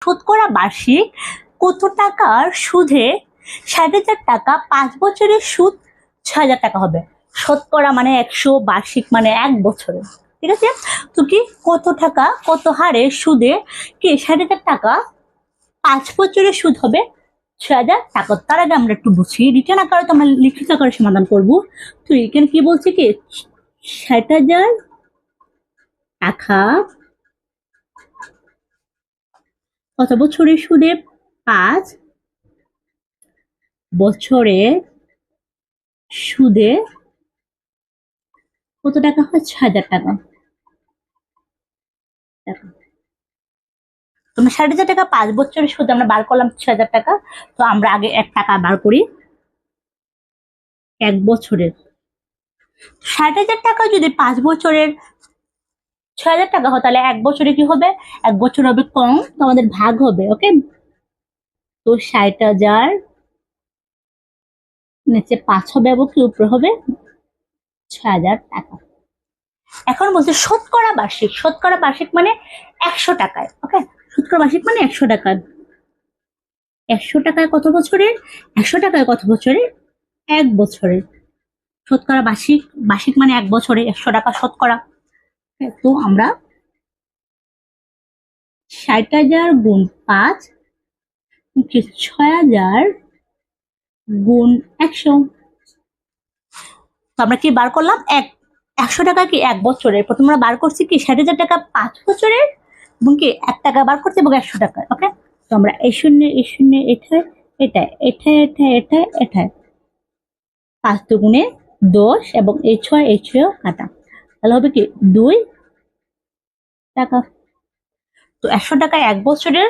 শতকরা বার্ষিক কত টাকার সুদে ৬০,০০০ টাকা ৫ বছরের সুদ ৬,০০০ টাকা হবে। শতকরা মানে ১০০, বার্ষিক মানে ১ বছরে, ঠিক আছে? তো কি কত টাকা কত হারে সুদে কি ৬০,০০০ টাকা ৫ বছরের সুদ হবে ৬,০০০ টাকা। তার আগে আমরা একটু বুঝি, রিটার্ন আকারে তো আমরা লিখিত আকারে সমাধান করবো। তো এখানে কি বলছে কি ৬০,০০০ টাকা কত বছরের সুদে ৫ বছরের সুদে কত টাকা হয় ৬,০০০ টাকা। তোমরা ৬০,০০০ টাকা ৫ বছরের সুদে আমরা বার করলাম ৬,০০০ টাকা। তো আমরা আগে ১ টাকা বার করি। ১ বছরের ৬০,০০০ টাকা যদি ৫ বছরের ৬,০০০ টাকা হয়, তাহলে ১ বছরে কি হবে? ১ বছর হবে কম, তো আমাদের ভাগ হবে। ওকে, তো ৬০,০০০ নিচে ৫ হবে এবং কি উপরে হবে ৬,০০০ টাকা। এখন বলছে শতকরা বার্ষিক। শতকরা বার্ষিক মানে ১০০ টাকায়। ওকে, শতকরা বার্ষিক মানে ১০০ টাকায়। ১০০ টাকায় কত বছরের? ১০০ টাকায় কত বছরের? ১ বছরের। শতকরা বার্ষিক, বার্ষিক মানে ১ বছরে ১০০ টাকা শতকরা। তো আমরা ৬০,০০০ গুণ ৫ ৬,০০০ গুণ ১০০। তো আমরা কি বার করলাম? ১০০ টাকা কি ১ বছরের। প্রথমে আমরা বার করছি কি ৬০,০০০ টাকা ৫ বছরের এবং কি ১ টাকা বার করছি এবং ১০০ টাকা। ওকে, তো আমরা এই শূন্য এটায় এটায় এটায় এটায় এটায় এটায় ৫ দুগুণে ১০ এবং এই ৬ কাটা, তাহলে হবে কি ২ টাকা। তো ১০০ টাকায় ১ বছরের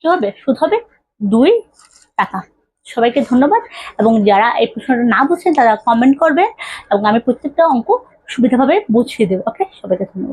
কি হবে? সুদ হবে ২ টাকা। সবাইকে ধন্যবাদ, এবং যারা এই প্রশ্নটা না বুঝছেন তারা কমেন্ট করবে এবং আমি প্রত্যেকটা অঙ্ক সুবিধাভাবে বুঝিয়ে দেবো। ওকে, সবাইকে ধন্যবাদ।